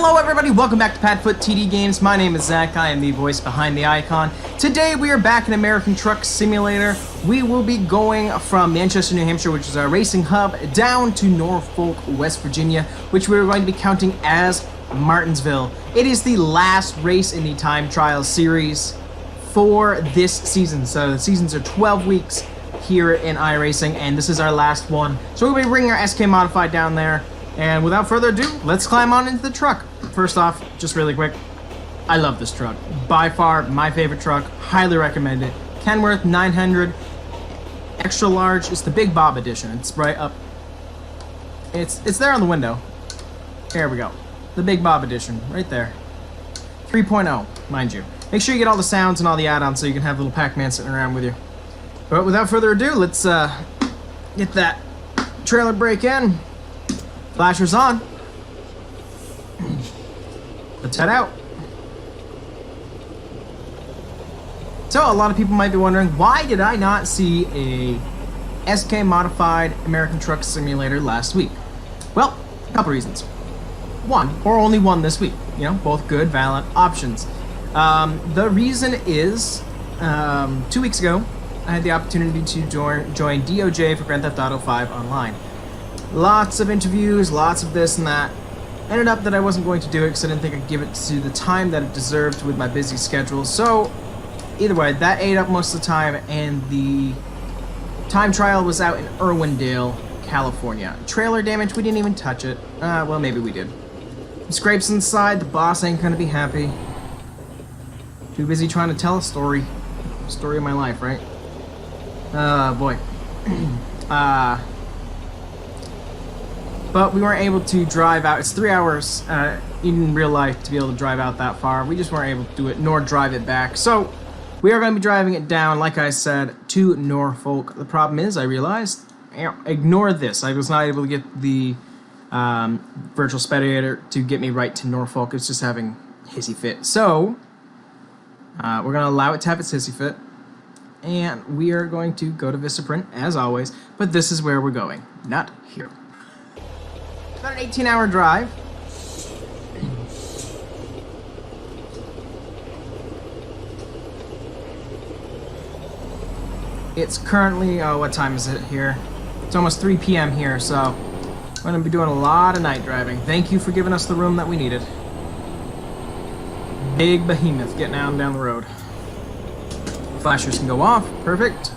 Hello everybody, welcome back to PadfootTD Games. My name is Zach, I am the voice behind the icon. Today we are back in American Truck Simulator. We will be going from Manchester, New Hampshire, which is our racing hub, down to Norfolk, West Virginia, which we are going to be counting as Martinsville. It is the last race in the time trial series for this season. So the seasons are 12 weeks here in iRacing, and this is our last one. So we'll be bringing our SK Modified down there. And without further ado, let's climb on into the truck. First off, just really quick, I love this truck. By far, my favorite truck. Highly recommend it. Kenworth 900 extra large. It's the Big Bob edition. It's right up. It's there on the window. There we go. The Big Bob edition, right there. 3.0, mind you. Make sure you get all the sounds and all the add-ons so you can have little Pac-Man sitting around with you. But without further ado, let's get that trailer brake in. Flashers on. Let's head out. So a lot of people might be wondering, why did I not see a SK Modified American Truck Simulator last week? Well, a couple reasons. One, or only one this week. You know, both good, valid options. The reason is, 2 weeks ago, I had the opportunity to join DOJ for Grand Theft Auto 5 online. Lots of interviews, lots of this and that. Ended up that I wasn't going to do it because I didn't think I'd give it to the time that it deserved with my busy schedule. So, either way, that ate up most of the time, and the time trial was out in Irwindale, California. Trailer damage, we didn't even touch it. Well, maybe we did. Scrapes inside, the boss ain't gonna be happy. Too busy trying to tell a story. Story of my life, right? Boy. But we weren't able to drive out. It's 3 hours in real life to be able to drive out that far. We just weren't able to do it, nor drive it back. So we are going to be driving it down, like I said, to Norfolk. The problem is, I realized, ignore this. I was not able to get the virtual spectator to get me right to Norfolk. It's just having hissy fit. So we're going to allow it to have its hissy fit. And we are going to go to Vistaprint, as always. But this is where we're going, not here. About an 18-hour drive. It's currently, what time is it here? It's almost 3 p.m. here, so we're going to be doing a lot of night driving. Thank you for giving us the room that we needed. Big behemoth getting out and down the road. Flashers can go off. Perfect.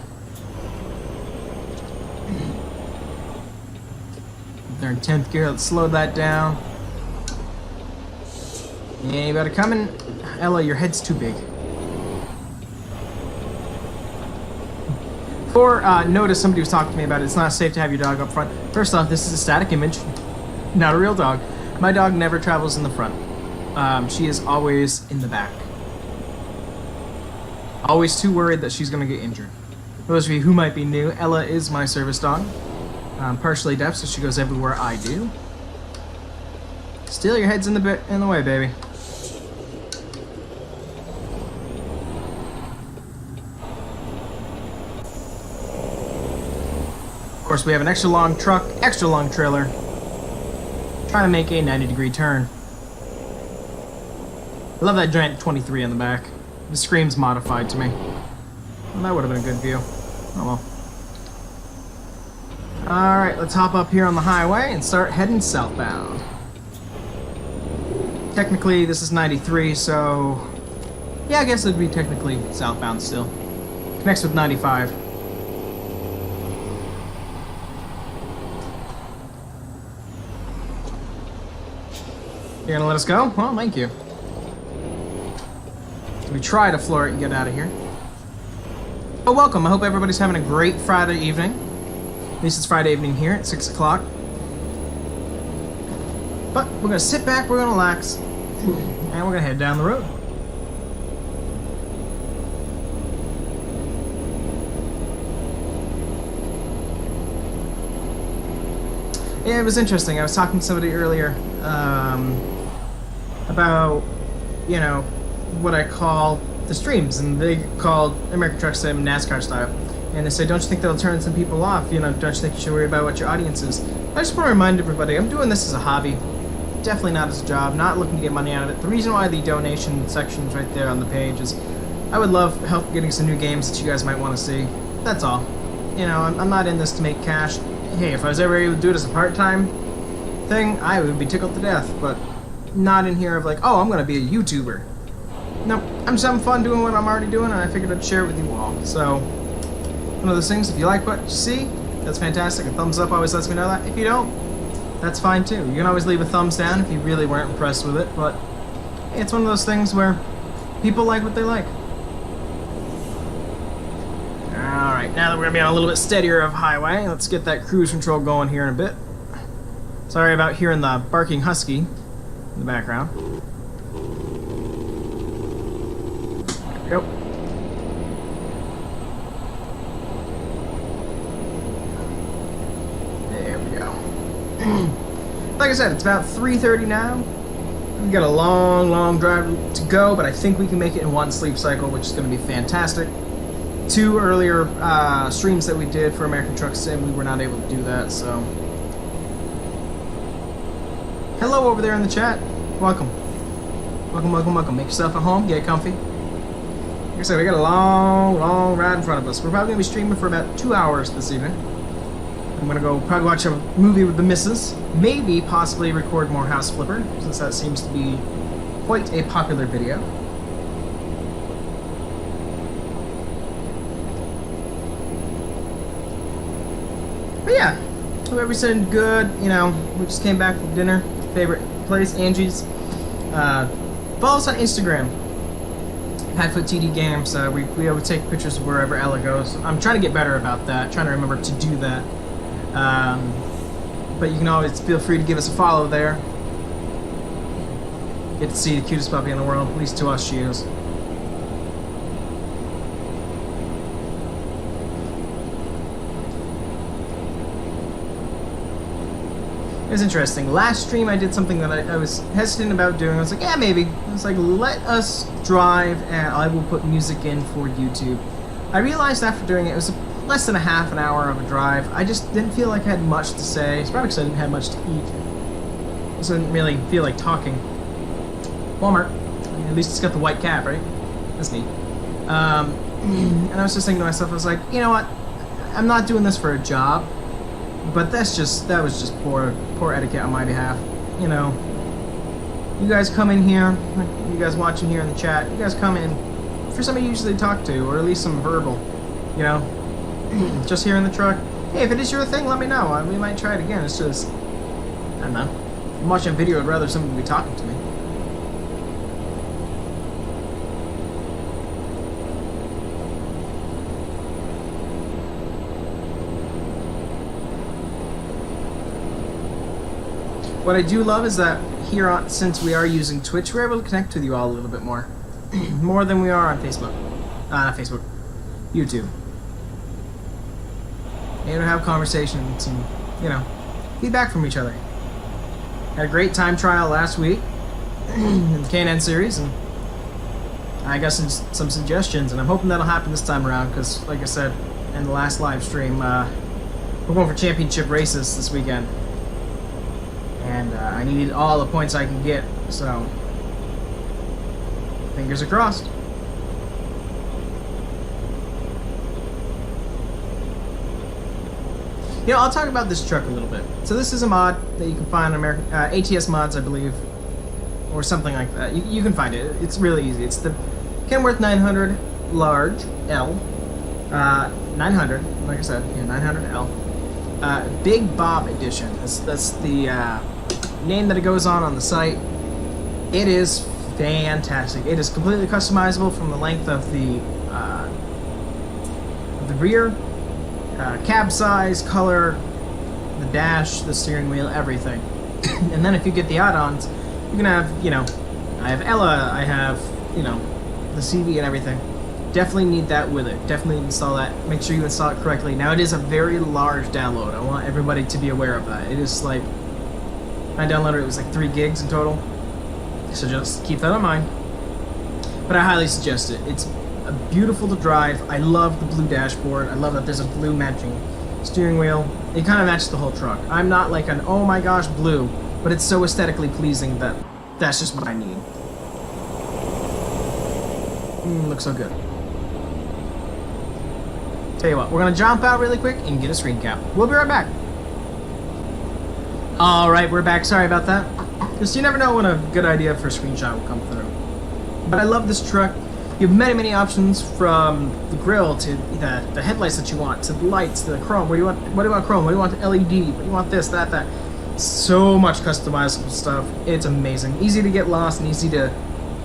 They're in 10th gear. Let's slow that down. Yeah, you better come in. Ella, your head's too big. Before, notice somebody was talking to me about it. It's not safe to have your dog up front. First off, this is a static image, not a real dog. My dog never travels in the front. She is always in the back. Always too worried that she's going to get injured. For those of you who might be new, Ella is my service dog. Partially deaf, so she goes everywhere I do. Still, your head's in the way, baby. Of course, we have an extra long truck, extra long trailer, trying to make a 90-degree turn. I love that giant 23 on the back. The scream's modified to me. Well, that would have been a good view. Oh well. Alright, let's hop up here on the highway and start heading southbound. Technically, this is 93, so yeah, I guess it'd be technically southbound still. Connects with 95. You're gonna let us go? Well, thank you. We try to floor it and get out of here. Oh, welcome. I hope everybody's having a great Friday evening. At least it's Friday evening here at 6 o'clock. But we're going to sit back, we're going to relax, and we're going to head down the road. Yeah, it was interesting. I was talking to somebody earlier about, you know, what I call the streams, and they called American Truck Sim NASCAR style. And they say, don't you think that'll turn some people off? You know, don't you think you should worry about what your audience is? I just want to remind everybody, I'm doing this as a hobby. definitely not as a job, not looking to get money out of it. The reason why the donation section is right there on the page is I would love help getting some new games that you guys might want to see. That's all. You know, I'm not in this to make cash. Hey, if I was ever able to do it as a part-time thing, I would be tickled to death, but not in here of like, oh, I'm going to be a YouTuber. Nope, I'm just having fun doing what I'm already doing, and I figured I'd share it with you all. So, one of those things, if you like what you see, that's fantastic. A thumbs up always lets me know that. If you don't, that's fine too. You can always leave a thumbs down if you really weren't impressed with it, but it's one of those things where people like what they like. Alright, now that we're going to be on a little bit steadier of highway, let's get that cruise control going here in a bit. Sorry about hearing the barking husky in the background. There we go. There we go. Like I said, it's about 3:30 now. We've got a long drive to go, but I think we can make it in one sleep cycle, which is going to be fantastic. 2 earlier streams that we did for American Truck Sim, we were not able to do that, so... Hello over there in the chat. Welcome. Welcome. Make yourself at home, get comfy. Like I said, we got a long ride in front of us. We're probably going to be streaming for about 2 hours this evening. I'm going to go probably watch a movie with the missus. Maybe possibly record more House Flipper, since that seems to be quite a popular video. But yeah, hope everything's good. You know, we just came back from dinner. Favorite place, Angie's. Follow us on Instagram, PadfootTD Games. We always take pictures of wherever Ella goes. I'm trying to get better about that, trying to remember to do that. But you can always feel free to give us a follow there. Get to see the cutest puppy in the world, at least to us she is. It was interesting. Last stream I did something that I was hesitant about doing. I was like, yeah, maybe. I was like, let us drive and I will put music in for YouTube. I realized after doing it was less than a half an hour of a drive. I just didn't feel like I had much to say. It's probably because I didn't have much to eat. I just didn't really feel like talking. Walmart. I mean, at least it's got the white cap, right? That's neat. And I was just thinking to myself, I was like, you know what? I'm not doing this for a job. But that was just poor etiquette on my behalf. You know, you guys come in here, you guys watching here in the chat, you guys come in for somebody you usually talk to, or at least some verbal, you know, just here in the truck. Hey, if it is your thing, let me know. We might try it again. It's just, I don't know. I'm watching a video, I'd rather somebody be talking to me. What I do love is that here, since we are using Twitch, we're able to connect with you all a little bit more. More than we are on Facebook. Not Facebook. YouTube. Able to have conversations and, you know, feedback from each other. Had a great time trial last week in the K&N series, and I got some suggestions, and I'm hoping that'll happen this time around, because, like I said in the last live stream, we're going for championship races this weekend. And I need all the points I can get, so fingers are crossed. You know, I'll talk about this truck a little bit. So this is a mod that you can find on American ATS mods, I believe, or something like that. You can find it. It's really easy. It's the Kenworth 900 large L, 900. Like I said, yeah, 900L. Big Bob edition. That's the name that it goes on the site. It is fantastic. It is completely customizable from the length of the rear, cab size, color, the dash, the steering wheel, everything. And then if you get the add-ons, you can have, you know, I have Ella, I have, you know, the CV and everything. Definitely need that with it. Definitely install that. Make sure you install it correctly. Now, it is a very large download. I want everybody to be aware of that. It is like, I downloaded it was like 3 gigs in total. So just keep that in mind. But I highly suggest it. It's beautiful to drive. I love the blue dashboard. I love that there's a blue matching steering wheel. It kind of matches the whole truck. I'm not like an, oh my gosh, blue. but it's so aesthetically pleasing that that's just what I need. Looks so good. Tell you what, we're gonna jump out really quick and get a screen cap. We'll be right back. Alright, we're back. Sorry about that. Because you never know when a good idea for a screenshot will come through. But I love this truck. You have many, many options, from the grille to the headlights that you want, to the lights, to the chrome. What do you want chrome? What do you want LED? What do you want this, that? So much customizable stuff. It's amazing. Easy to get lost and easy to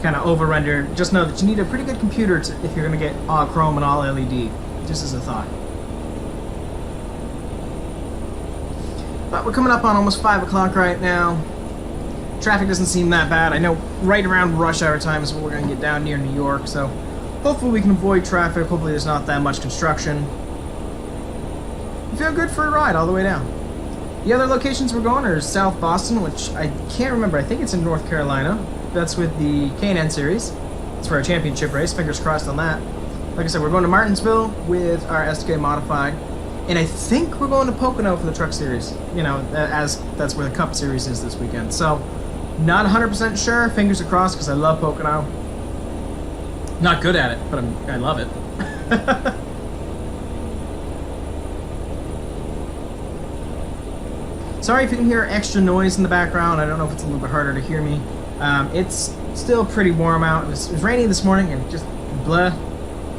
kind of over-render. Just know that you need a pretty good computer if you're going to get all chrome and all LED. Just as a thought. But we're coming up on almost 5 o'clock right now. Traffic doesn't seem that bad. I know right around rush hour time is when we're going to get down near New York, so hopefully we can avoid traffic. Hopefully there's not that much construction. You feel good for a ride all the way down. The other locations we're going are South Boston, which I can't remember. I think it's in North Carolina. That's with the K&N Series. It's for our championship race. Fingers crossed on that. Like I said, we're going to Martinsville with our SK Modified. And I think we're going to Pocono for the Truck Series. You know, as that's where the Cup Series is this weekend. So, not 100% sure. Fingers are crossed because I love Pocono. Not good at it, but I love it. Sorry if you can hear extra noise in the background. I don't know if it's a little bit harder to hear me. It's still pretty warm out. It was raining this morning and just blah.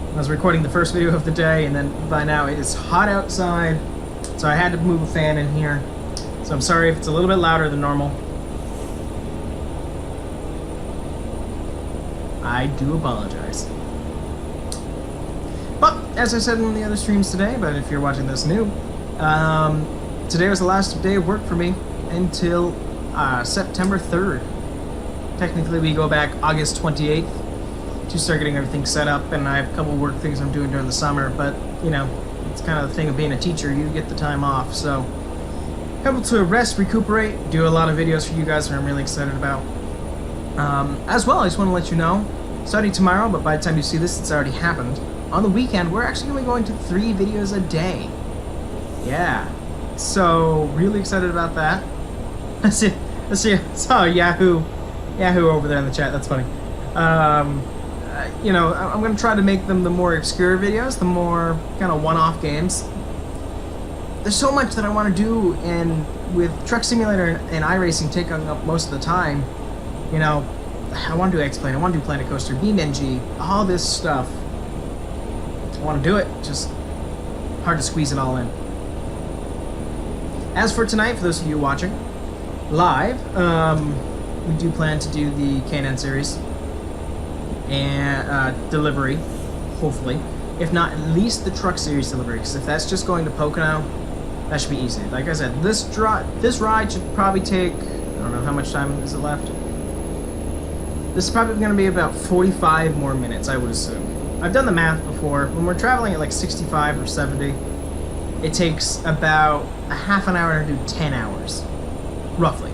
I was recording the first video of the day, and then by now it is hot outside, so I had to move a fan in here. So I'm sorry if it's a little bit louder than normal. I do apologize. But, as I said in the other streams today, but if you're watching this new, today was the last day of work for me until September 3rd. Technically, we go back August 28th to start getting everything set up, and I have a couple of work things I'm doing during the summer, but, you know, it's kind of the thing of being a teacher. You get the time off, so able to rest, recuperate, do a lot of videos for you guys that I'm really excited about. As well, I just want to let you know, starting tomorrow, but by the time you see this, it's already happened. On the weekend, we're actually going to be going to 3 videos a day. Yeah. So, really excited about that. Let's see. I saw Yahoo over there in the chat. That's funny. You know, I'm going to try to make them the more obscure videos, the more kind of one-off games. There's so much that I want to do, and with Truck Simulator and iRacing taking up most of the time, you know, I want to do X-Plane, I want to do Planet Coaster, BeamNG, all this stuff. I want to do it, just hard to squeeze it all in. As for tonight, for those of you watching live, we do plan to do the K&N Series and delivery, hopefully. If not, at least the Truck Series delivery, because if that's just going to Pocono, that should be easy. Like I said, this ride should probably take, I don't know how much time is it left. This is probably going to be about 45 more minutes, I would assume. I've done the math before. When we're traveling at like 65 or 70, it takes about a half an hour to do 10 hours, roughly.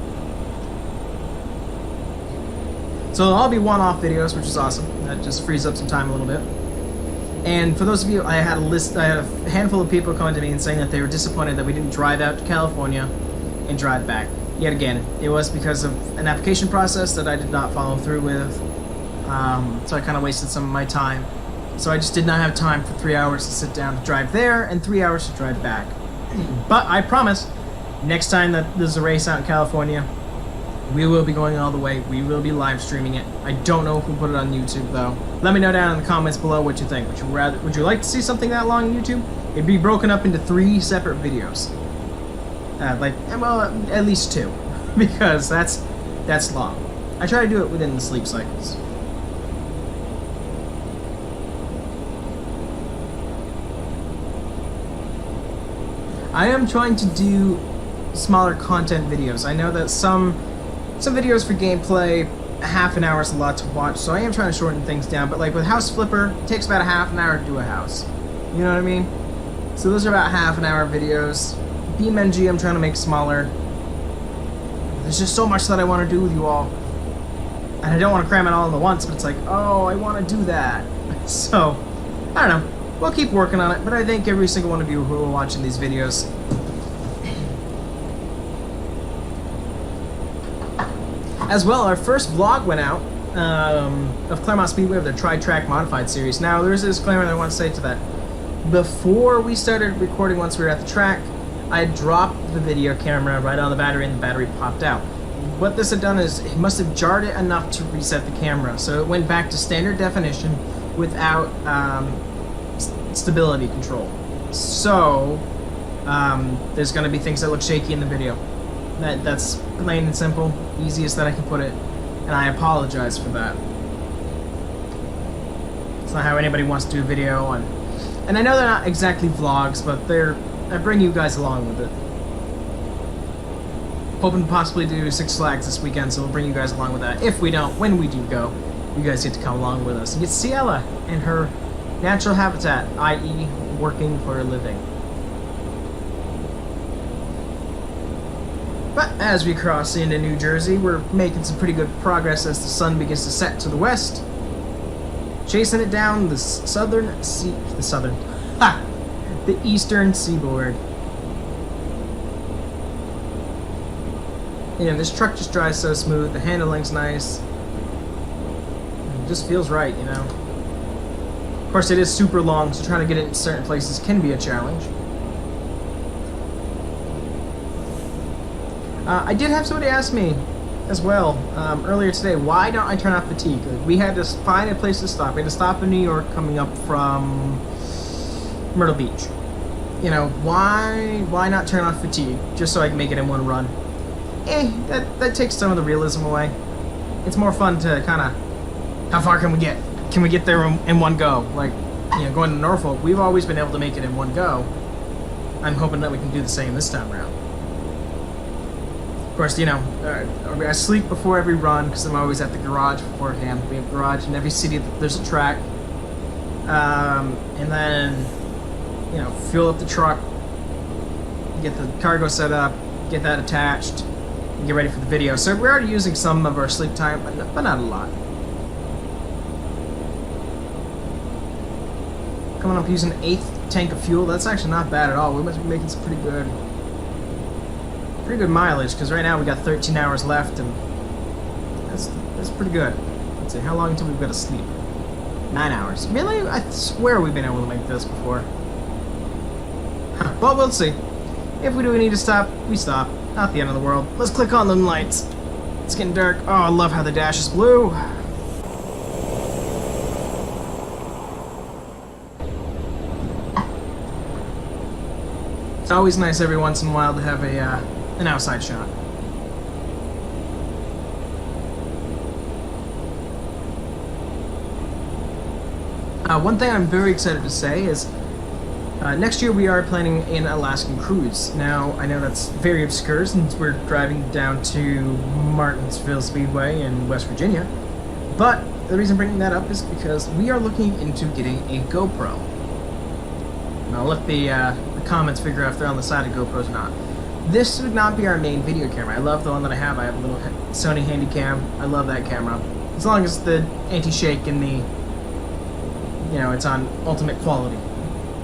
So they'll all be one-off videos, which is awesome. That just frees up some time a little bit. And for those of you, I had a handful of people coming to me and saying that they were disappointed that we didn't drive out to California and drive back. Yet again, it was because of an application process that I did not follow through with. So I kind of wasted some of my time. So I just did not have time for 3 hours to sit down to drive there and 3 hours to drive back. But I promise, next time that there's a race out in California, we will be going all the way. We will be live streaming it. I don't know if we'll put it on YouTube though. Let me know down in the comments below what you think. Would you like to see something that long on YouTube? It'd be broken up into 3 separate videos. Well, at least 2, because that's long. I try to do it within the sleep cycles. I am trying to do smaller content videos. I know that some videos for gameplay, half an hour is a lot to watch, so I am trying to shorten things down. But like with House Flipper, it takes about a half an hour to do a house. You know what I mean? So those are about half an hour videos. BeamNG I'm trying to make smaller. There's just so much that I want to do with you all. And I don't want to cram it all in once, but it's like, oh, I want to do that. So, I don't know. We'll keep working on it, but I thank every single one of you who are watching these videos. As well, our first vlog went out of Claremont Speedway of the Tri-Track Modified Series. Now, there's a disclaimer that I want to say to that. Before we started recording, once we were at the track, I dropped the video camera right on the battery and the battery popped out. What this had done is it must have jarred it enough to reset the camera, so it went back to standard definition without stability control. So there's going to be things that look shaky in the video. That's plain and simple, easiest that I can put it, and I apologize for that. It's not how anybody wants to do a video on, and I know they're not exactly vlogs, but I bring you guys along with it. Hoping to possibly do Six Flags this weekend, so we'll bring you guys along with that. If we don't, when we do go, you guys get to come along with us and get to see Ella in her natural habitat, i.e. working for a living. But as we cross into New Jersey, we're making some pretty good progress as the sun begins to set to the west. Chasing it down the the eastern seaboard. You know, this truck just drives so smooth, the handling's nice. It just feels right, you know. Of course, it is super long, so trying to get it in certain places can be a challenge. I did have somebody ask me as well earlier today, why don't I turn off fatigue? Like, we had to find a place to stop. We had to stop in New York coming up from Myrtle Beach. You know, why not turn off fatigue just so I can make it in one run? That takes some of the realism away. It's more fun to kind of, how far can we get? Can we get there in one go? Like, you know, going to Norfolk, we've always been able to make it in one go. I'm hoping that we can do the same this time around. Of course, you know, I sleep before every run because I'm always at the garage beforehand. We have a garage in every city that there's a track. And then, you know, fuel up the truck, get the cargo set up, get that attached, and get ready for the video. So we're already using some of our sleep time, but not a lot. Coming up using an 1/8 tank of fuel. That's actually not bad at all. We must be making some pretty good mileage, because right now we got 13 hours left, and that's pretty good. Let's see, how long until we've got to sleep? 9 hours. Really? I swear we've been able to make this before. Well, we'll see. If we do need to stop, we stop. Not the end of the world. Let's click on them lights. It's getting dark. Oh, I love how the dash is blue. It's always nice every once in a while to have an outside shot. One thing I'm very excited to say is next year we are planning an Alaskan Cruise. Now, I know that's very obscure since we're driving down to Martinsville Speedway in West Virginia, but the reason I'm bringing that up is because we are looking into getting a GoPro. And I'll let the comments figure out if they're on the side of GoPros or not. This would not be our main video camera. I love the one that I have. I have a little Sony Handycam. I love that camera. As long as the anti-shake and the, you know, it's on ultimate quality.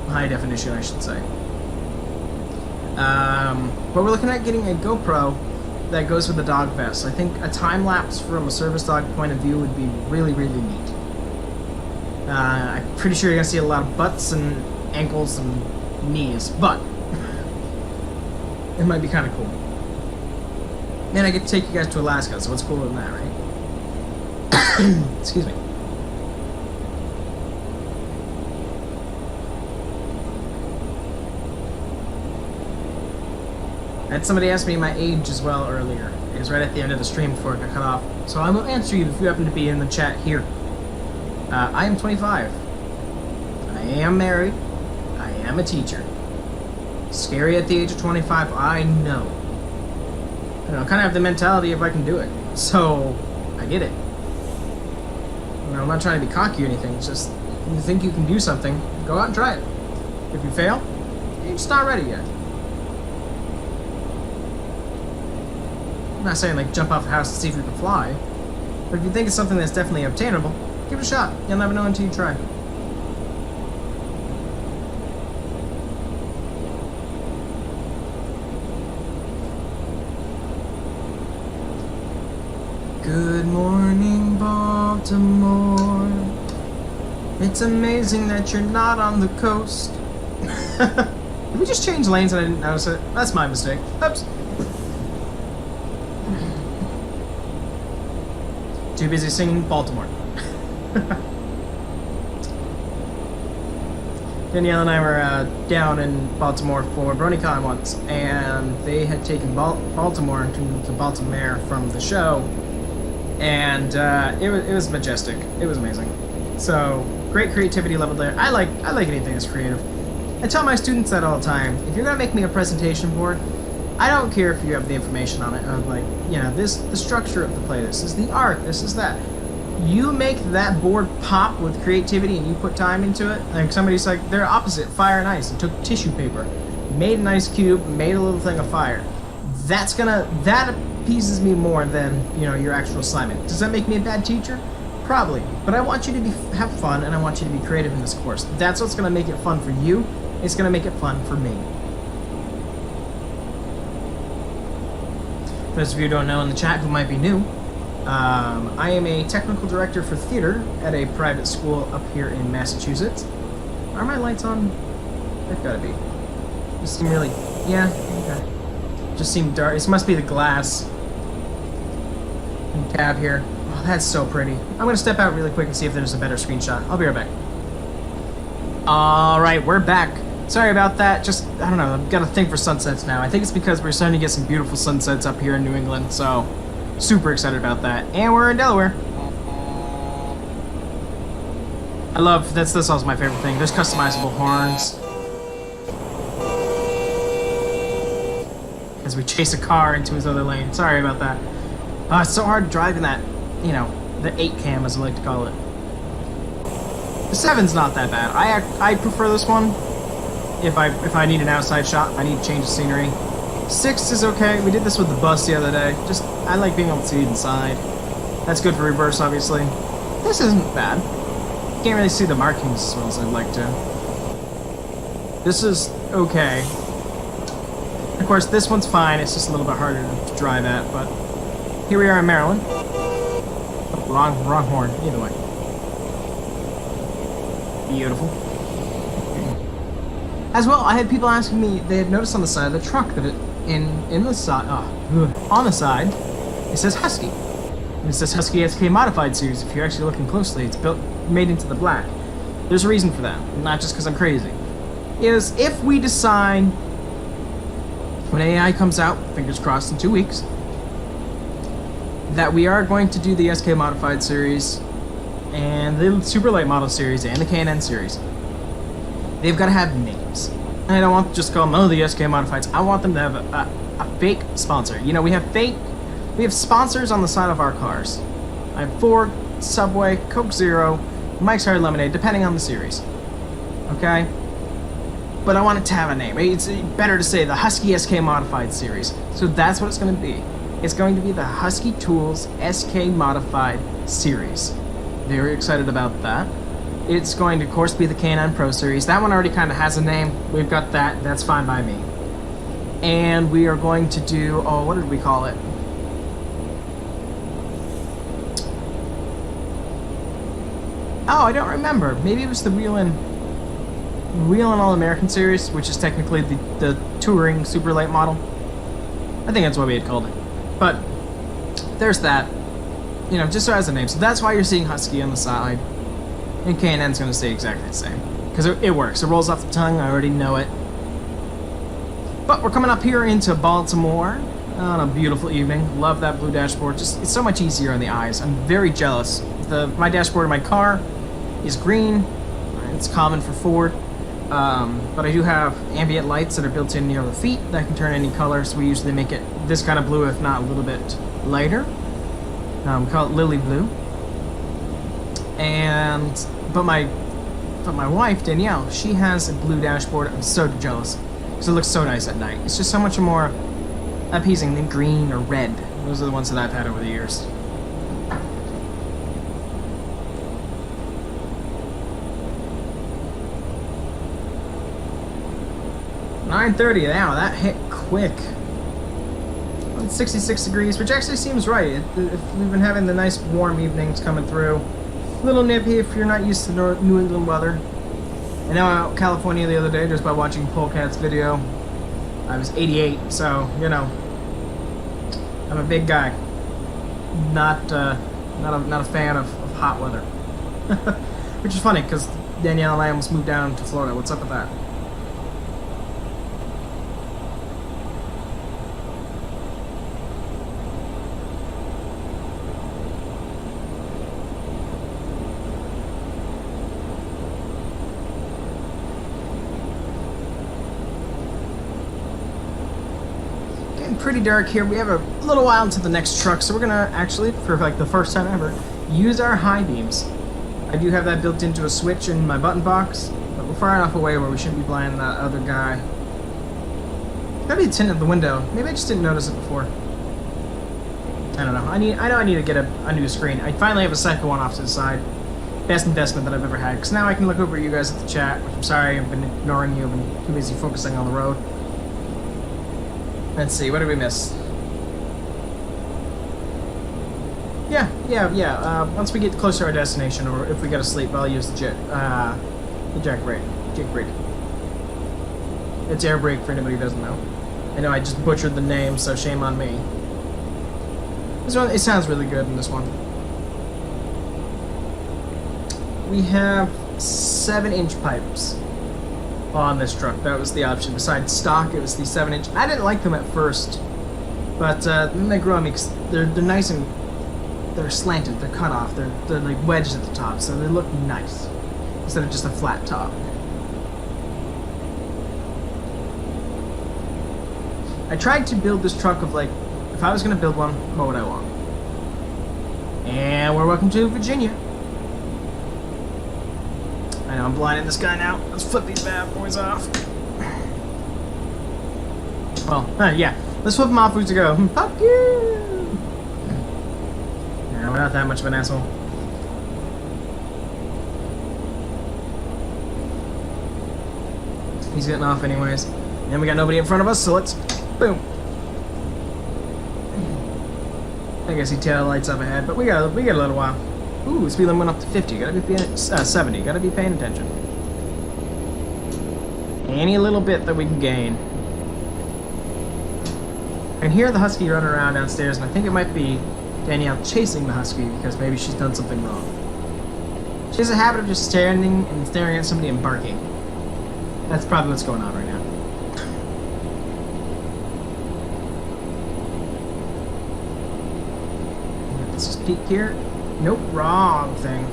High definition, I should say. But we're looking at getting a GoPro that goes with the dog vest. I think a time lapse from a service dog point of view would be really, really neat. I'm pretty sure you're gonna see a lot of butts and ankles and knees, but it might be kind of cool. And I get to take you guys to Alaska, so what's cooler than that, right? Excuse me. I had somebody ask me my age as well earlier. It was right at the end of the stream before it got cut off. So I will answer you if you happen to be in the chat here. I am 25. I am married. I am a teacher. Scary at the age of 25, I know. You know, I kind of have the mentality if I can do it. So, I get it. You know, I'm not trying to be cocky or anything. It's just, if you think you can do something, go out and try it. If you fail, you're just not ready yet. I'm not saying, like, jump off the house and see if you can fly. But if you think it's something that's definitely obtainable, give it a shot. You'll never know until you try. Good morning, Baltimore. It's amazing that you're not on the coast. Did we just change lanes and I didn't notice it? That's my mistake. Oops. Too busy singing Baltimore. Danielle and I were down in Baltimore for BronyCon once, and they had taken Baltimore to Baltimore from the show, and it was majestic. It was amazing. So great creativity level there. I like anything that's creative. I tell my students that all the time. If you're gonna make me a presentation board, I don't care if you have the information on it. I'm like, you know, the structure of the play. This is the art. This is that. You make that board pop with creativity and you put time into it. Like somebody's like, they're opposite, fire and ice, and took tissue paper, made an ice cube, made a little thing of fire. That appeases me more than, you know, your actual assignment. Does that make me a bad teacher? Probably. But I want you to have fun and I want you to be creative in this course. That's what's gonna make it fun for you. It's gonna make it fun for me. For those of you who don't know in the chat who might be new, I am a technical director for theater at a private school up here in Massachusetts. Are my lights on? They've got to be. Just seem really... Yeah, okay. Just seem dark. This must be the glass and cab here. Oh, that's so pretty. I'm going to step out really quick and see if there's a better screenshot. I'll be right back. Alright, we're back. Sorry about that. Just, I don't know, I've got a thing for sunsets now. I think it's because we're starting to get some beautiful sunsets up here in New England, so... Super excited about that. And we're in Delaware. I love, that's also my favorite thing. There's customizable horns. As we chase a car into his other lane. Sorry about that. It's so hard driving that, you know, the 8 cam as I like to call it. The 7's not that bad. I prefer this one. If I need an outside shot, I need to change the scenery. 6 is okay. We did this with the bus the other day. Just, I like being able to see inside. That's good for reverse, obviously. This isn't bad. Can't really see the markings as well as I'd like to. This is okay. Of course, this one's fine. It's just a little bit harder to drive at, but here we are in Maryland. Oh, wrong horn. Either way. Beautiful. As well, I had people asking me, they had noticed on the side of the truck that on the side, it says Husky. And it says Husky SK Modified Series. If you're actually looking closely, it's made into the black. There's a reason for that, not just because I'm crazy. Is if we decide, when AI comes out, fingers crossed in 2 weeks, that we are going to do the SK Modified Series, and the Superlight Model Series, and the K&N Series, they've got to have names. And I don't want to just call them, the SK Modifieds. I want them to have a fake sponsor. You know, we have sponsors on the side of our cars. I have Ford, Subway, Coke Zero, Mike's Hard Lemonade, depending on the series. Okay? But I want it to have a name. It's better to say the Husky SK Modified Series. So that's what it's going to be. It's going to be the Husky Tools SK Modified Series. Very excited about that. It's going to, of course, be the K&N Pro Series. That one already kind of has a name. We've got that. That's fine by me. And we are going to do... Oh, what did we call it? Oh, I don't remember. Maybe it was the Wheelin' All-American Series, which is technically the touring super light model. I think that's what we had called it. But there's that. You know, just so it has a name. So that's why you're seeing Husky on the side. And K&N's going to stay exactly the same. Because it works. It rolls off the tongue. I already know it. But we're coming up here into Baltimore on a beautiful evening. Love that blue dashboard. Just, it's so much easier on the eyes. I'm very jealous. My dashboard in my car is green. It's common for Ford. But I do have ambient lights that are built in near the feet that can turn any color. So we usually make it this kind of blue, if not a little bit lighter. We call it Lily Blue. But my wife, Danielle, she has a blue dashboard. I'm so jealous because it looks so nice at night. It's just so much more appeasing than green or red. Those are the ones that I've had over the years. "9:30, wow, that hit quick. It's 66 degrees, which actually seems right. We've been having the nice warm evenings coming through. A little nippy if you're not used to New England weather. I know out in California the other day, just by watching Polecat's video, I was 88, so, you know, I'm a big guy. Not a fan of hot weather. Which is funny, because Danielle and I almost moved down to Florida. What's up with that? Pretty dark here. We have a little while until the next truck, so we're gonna actually, for like the first time ever, use our high beams. I do have that built into a switch in my button box, but we're far enough away where we shouldn't be blinding that other guy. Gotta be a tint of the window. Maybe I just didn't notice it before. I don't know. I know I need to get a new screen. I finally have a second one off to the side. Best investment that I've ever had, because now I can look over at you guys at the chat, which I'm sorry I've been ignoring you. I've been too busy focusing on the road. Let's see, what did we miss? Yeah. Once we get closer to our destination, or if we gotta sleep, I'll use the jack brake. It's air brake for anybody who doesn't know. I know I just butchered the name, so shame on me. This one, it sounds really good in this one. We have 7-inch pipes on this truck. That was the option. Besides stock, it was the 7-inch. I didn't like them at first, but then they grew on me because they're nice and they're slanted. They're cut off. They're like wedged at the top, so they look nice instead of just a flat top. I tried to build this truck of like, if I was gonna build one, what would I want? And we're welcome to Virginia. I know I'm blinding this guy now. Let's flip these bad boys off. Well, yeah. Let's flip them off as we go. Fuck you! No, we're not that much of an asshole. He's getting off anyways. And we got nobody in front of us, so let's... Boom. I guess he tail lights up ahead, but we got a little while. Ooh, speed limit went up to 50. Gotta be paying 70. Gotta be paying attention. Any little bit that we can gain. I can hear the husky running around downstairs, and I think it might be Danielle chasing the husky because maybe she's done something wrong. She has a habit of just staring at somebody and barking. That's probably what's going on right now. Let's just peek here. Nope, wrong thing.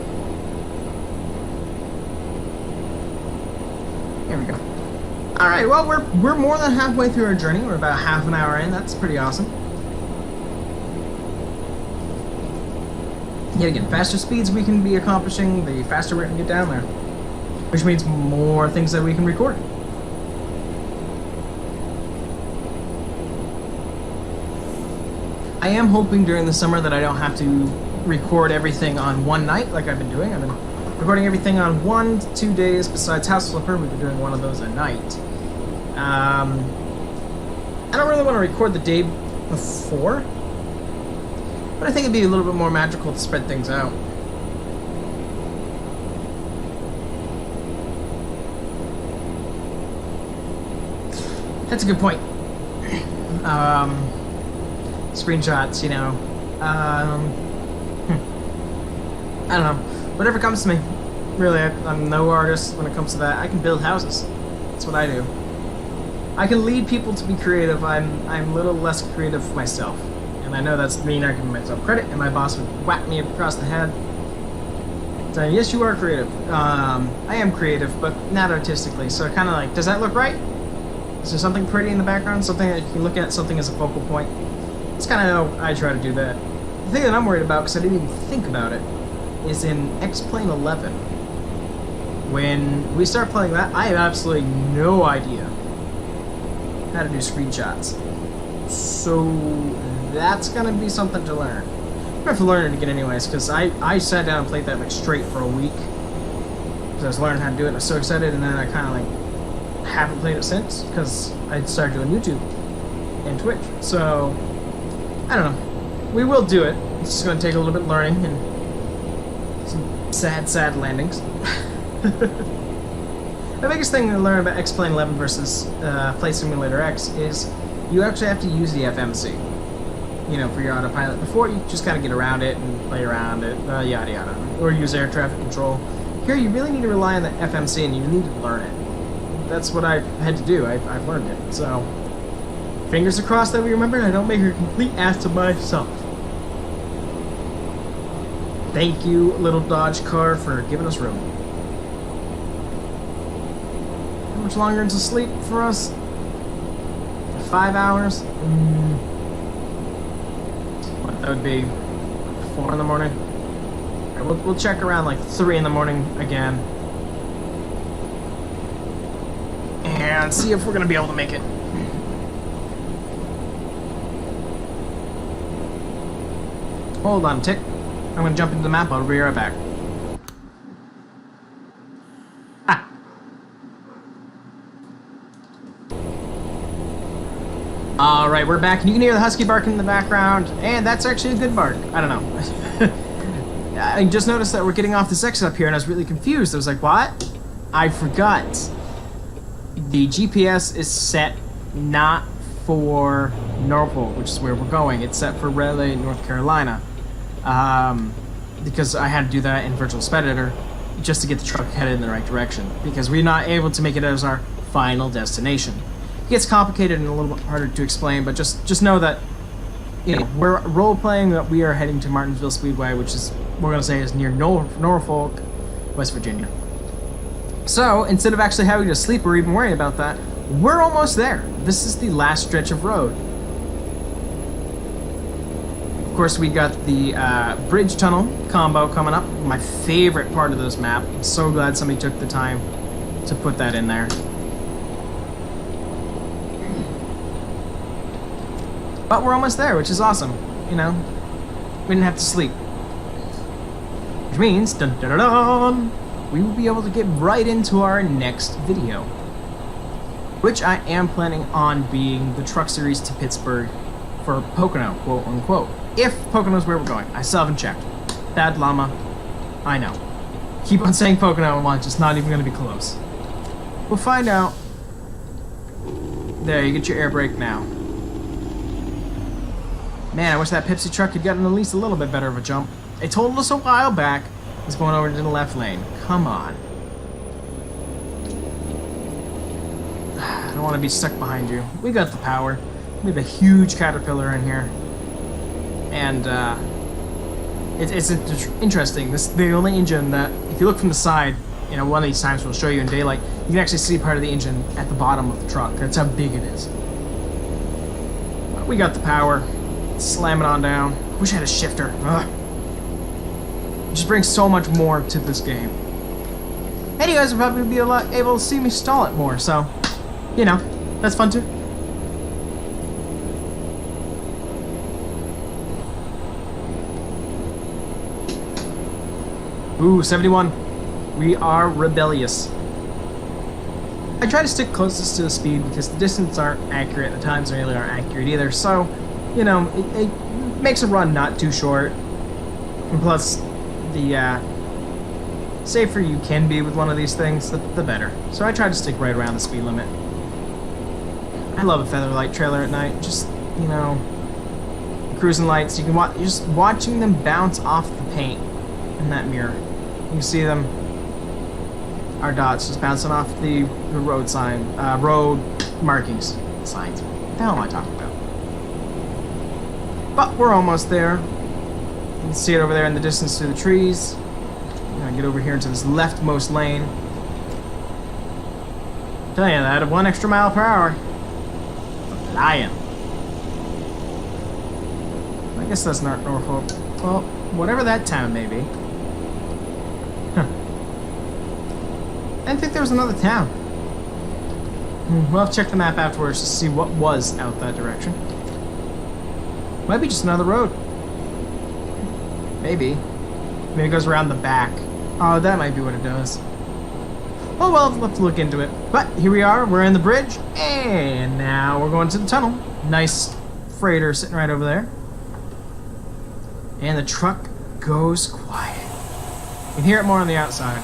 Here we go. Alright, well, we're more than halfway through our journey. We're about half an hour in. That's pretty awesome. Yet again, faster speeds we can be accomplishing, the faster we're going to get down there. Which means more things that we can record. I am hoping during the summer that I don't have to record everything on one night like I've been doing. I've been recording everything on 1 to 2 days. Besides House Flipper, we've been doing one of those a night. I don't really want to record the day before, but I think it'd be a little bit more magical to spread things out. That's a good point. Screenshots, you know. I don't know. Whatever comes to me. Really, I'm no artist when it comes to that. I can build houses. That's what I do. I can lead people to be creative. I'm a little less creative myself. And I know that's me not giving myself credit, and my boss would whack me across the head. Saying, yes, you are creative. I am creative, but not artistically. So kind of like, does that look right? Is there something pretty in the background? Something that you can look at, something as a focal point? That's kind of how I try to do that. The thing that I'm worried about, because I didn't even think about it, is in X-Plane 11. When we start playing that, I have absolutely no idea how to do screenshots. So that's going to be something to learn. I'm going to have to learn it again anyways, because I sat down and played that like straight for a week. Because I was learning how to do it, and I was so excited, and then I kind of like haven't played it since, because I started doing YouTube and Twitch. So I don't know. We will do it. It's just going to take a little bit learning and some sad landings. The biggest thing to learn about X-Plane 11 versus Flight Simulator X is you actually have to use the FMC, you know, for your autopilot. Before, you just kind of get around it and play around it, yada yada, or use air traffic control. Here, you really need to rely on the FMC, and you need to learn it. That's what I've had to do. I've learned it. So, fingers crossed that we remember and I don't make a complete ass of myself. Thank you, little Dodge car, for giving us room. How much longer until sleep for us? 5 hours? What, that would be 4 in the morning? Right, we'll check around like 3 in the morning again. And see if we're going to be able to make it. Hold on a tick. I'm going to jump into the map. I'll be right back. Alright, we're back, and you can hear the husky barking in the background, and that's actually a good bark. I don't know. I just noticed that we're getting off this exit up here, and I was really confused. I was like, what? I forgot. The GPS is set not for Norfolk, which is where we're going. It's set for Raleigh, North Carolina. Because I had to do that in Virtual Speditor just to get the truck headed in the right direction, because we're not able to make it as our final destination. It gets complicated and a little bit harder to explain, but just know that, you know, we're role-playing that we are heading to Martinsville Speedway, which is, we're going to say, is near Norfolk, West Virginia. So, instead of actually having to sleep or even worry about that, we're almost there. This is the last stretch of road. Of course, we got the bridge tunnel combo coming up. My favorite part of this map. I'm so glad somebody took the time to put that in there. But we're almost there, which is awesome. You know, we didn't have to sleep. Which means, dun dun dun dun, we will be able to get right into our next video. Which I am planning on being the truck series to Pittsburgh for Pocono, quote unquote. If Pocono's where we're going. I still haven't checked. Bad llama. I know. Keep on saying Pocono and watch, it's not even going to be close. We'll find out. There, you get your air brake now. Man, I wish that Pepsi truck had gotten at least a little bit better of a jump. They told us a while back it's going over to the left lane. Come on. I don't want to be stuck behind you. We got the power. We have a huge Caterpillar in here. And it's interesting. This is the only engine that, if you look from the side, you know, one of these times we'll show you in daylight, you can actually see part of the engine at the bottom of the truck. That's how big it is. But we got the power. Slam it on down. Wish I had a shifter. Ugh. It just brings so much more to this game. And you guys will probably be able to see me stall it more, so, you know, that's fun too. Ooh, 71. We are rebellious. I try to stick closest to the speed because the distance aren't accurate, the times really aren't accurate either, so, you know, it makes a run not too short. And plus, the safer you can be with one of these things, the better. So I try to stick right around the speed limit. I love a Featherlite trailer at night. Just, you know, cruising lights. You can watch, just watching them bounce off the paint in that mirror. You can see them, our dots just bouncing off the road sign, road markings, signs. What the hell am I talking about? But we're almost there. You can see it over there in the distance through the trees. I'm gonna get over here into this leftmost lane. I'm telling you that at 1 extra mile per hour. I'm lying. I guess that's not Norfolk. Well, whatever that town may be. I didn't think there was another town. We'll have to check the map afterwards to see what was out that direction. Might be just another road. Maybe. Maybe it goes around the back. Oh, that might be what it does. Oh well, we'll have to look into it. But here we are, we're in the bridge, and now we're going to the tunnel. Nice freighter sitting right over there. And the truck goes quiet. You can hear it more on the outside.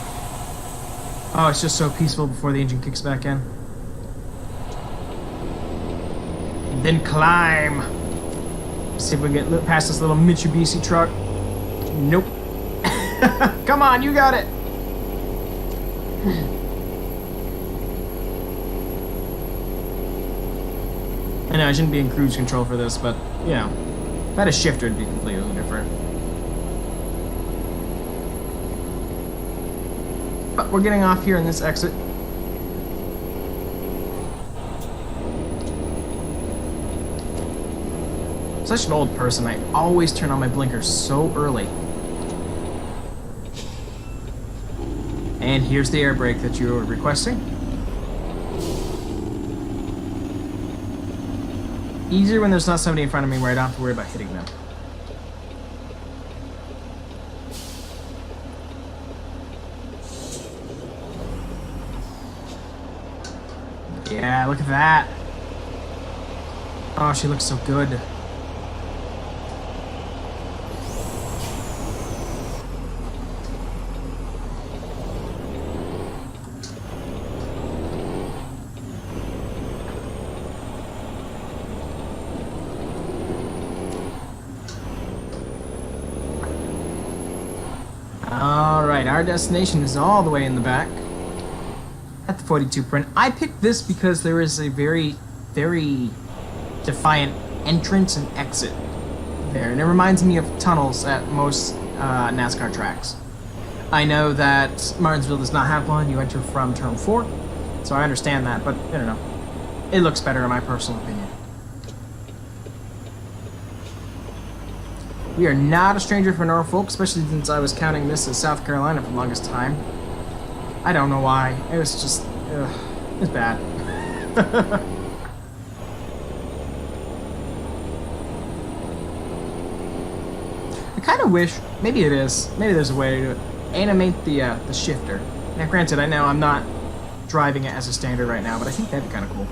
Oh, it's just so peaceful before the engine kicks back in. And then climb. See if we can get past this little Mitsubishi truck. Nope. Come on, you got it. I know I shouldn't be in cruise control for this, but, you know, if I had a shifter, it'd be completely different. But we're getting off here in this exit. Such an old person, I always turn on my blinkers so early. And here's the air brake that you were requesting. Easier when there's not somebody in front of me where I don't have to worry about hitting them. Yeah, look at that. Oh, she looks so good. Alright, our destination is all the way in the back. At the 42 print. I picked this because there is a very, very defiant entrance and exit there. And it reminds me of tunnels at most NASCAR tracks. I know that Martinsville does not have one. You enter from turn 4. So I understand that, but I don't know. It looks better in my personal opinion. We are not a stranger for Norfolk, especially since I was counting this as South Carolina for the longest time. I don't know why. It was just, it was bad. I kind of wish, maybe it is, maybe there's a way to animate the shifter. Now, granted, I know I'm not driving it as a standard right now, but I think that'd be kind of cool.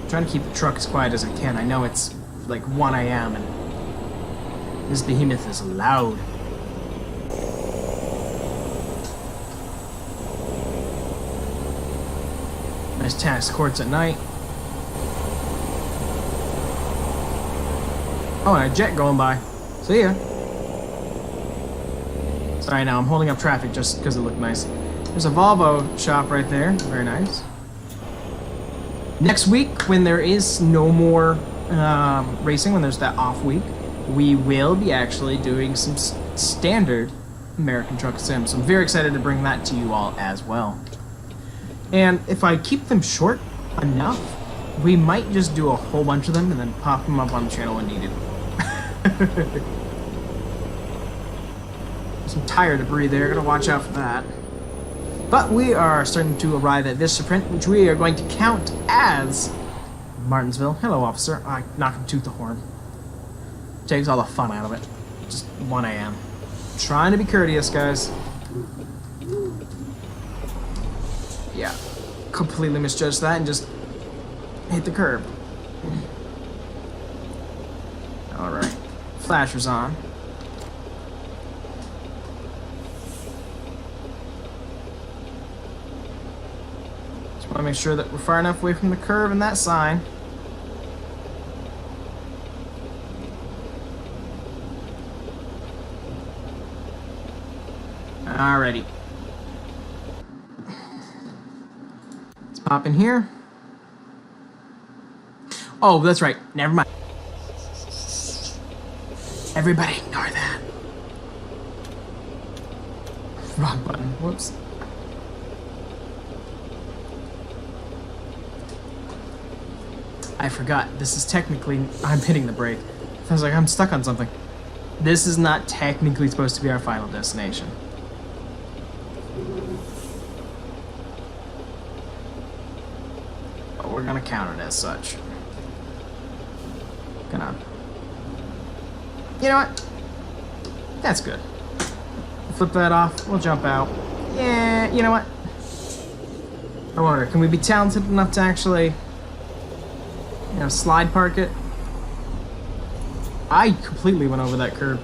Trying to keep the truck as quiet as I can. I know it's like 1 a.m. and this behemoth is loud. Nice tennis courts at night. Oh, and a jet going by. See ya. Sorry, now I'm holding up traffic just because it looked nice. There's a Volvo shop right there. Very nice. Next week, when there is no more racing, when there's that off week, we will be actually doing some standard American Truck Sim. So I'm very excited to bring that to you all as well. And if I keep them short enough, we might just do a whole bunch of them and then pop them up on the channel when needed. Some tire debris there, gotta watch out for that. But we are starting to arrive at this sprint, which we are going to count as Martinsville. Hello, officer. I knock him tooth the horn. Takes all the fun out of it. Just 1 a.m. Trying to be courteous, guys. Yeah. Completely misjudged that and just hit the curb. Alright. Flashers on. Want to make sure that we're far enough away from the curve and that sign. Alrighty. Let's pop in here. Oh, that's right. Never mind. Everybody ignore that. Wrong button. Whoops. I forgot. This is technically... I'm hitting the brake. I was like, I'm stuck on something. This is not technically supposed to be our final destination. But we're gonna count it as such. Gonna... You know what? That's good. Flip that off. We'll jump out. Yeah, you know what? I wonder, can we be talented enough to actually... You know, slide park it. I completely went over that curb.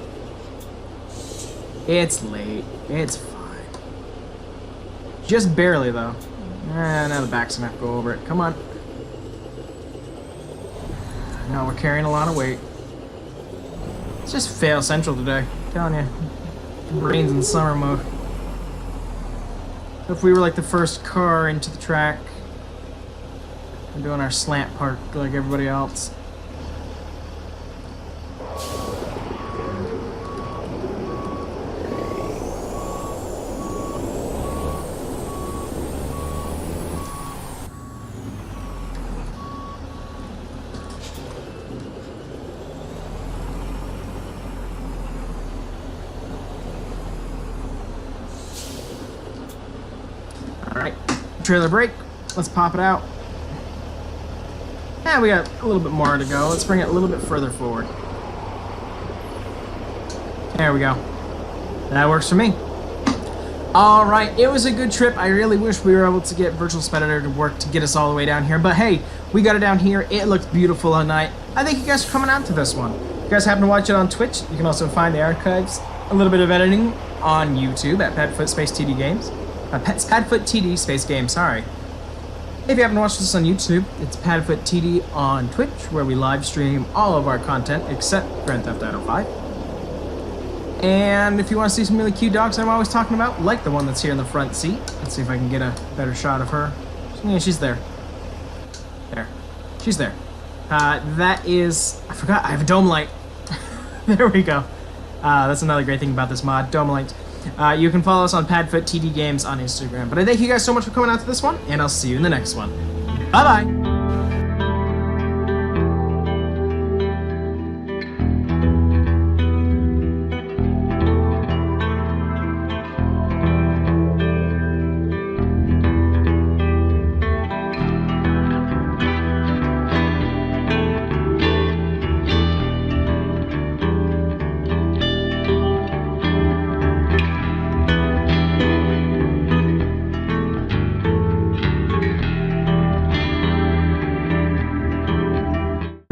It's late. It's fine. Just barely, though. Now the back's gonna have to go over it. Come on. No, we're carrying a lot of weight. It's just fail central today. I'm telling you. Brains in summer mode. If we were like the first car into the track, we're doing our slant park like everybody else. Alright, trailer brake. Let's pop it out. Yeah, we got a little bit more to go. Let's bring it a little bit further forward. There we go. That works for me. Alright, it was a good trip. I really wish we were able to get Virtual Spectator to work to get us all the way down here. But hey, we got it down here. It looked beautiful at night. I thank you guys for coming out to this one. If you guys happen to watch it on Twitch, you can also find the archives, a little bit of editing on YouTube at PadfootTD Games. PadfootTD Space Games, sorry. If you happen to watch this on YouTube, it's PadfootTD on Twitch, where we live stream all of our content except Grand Theft Auto 5. And if you want to see some really cute dogs I'm always talking about, like the one that's here in the front seat. Let's see if I can get a better shot of her. Yeah, she's there. There. She's there. That is... I forgot, I have a dome light. There we go. That's another great thing about this mod, dome light. You can follow us on PadfootTD Games on Instagram. But I thank you guys so much for coming out to this one, and I'll see you in the next one. Bye-bye!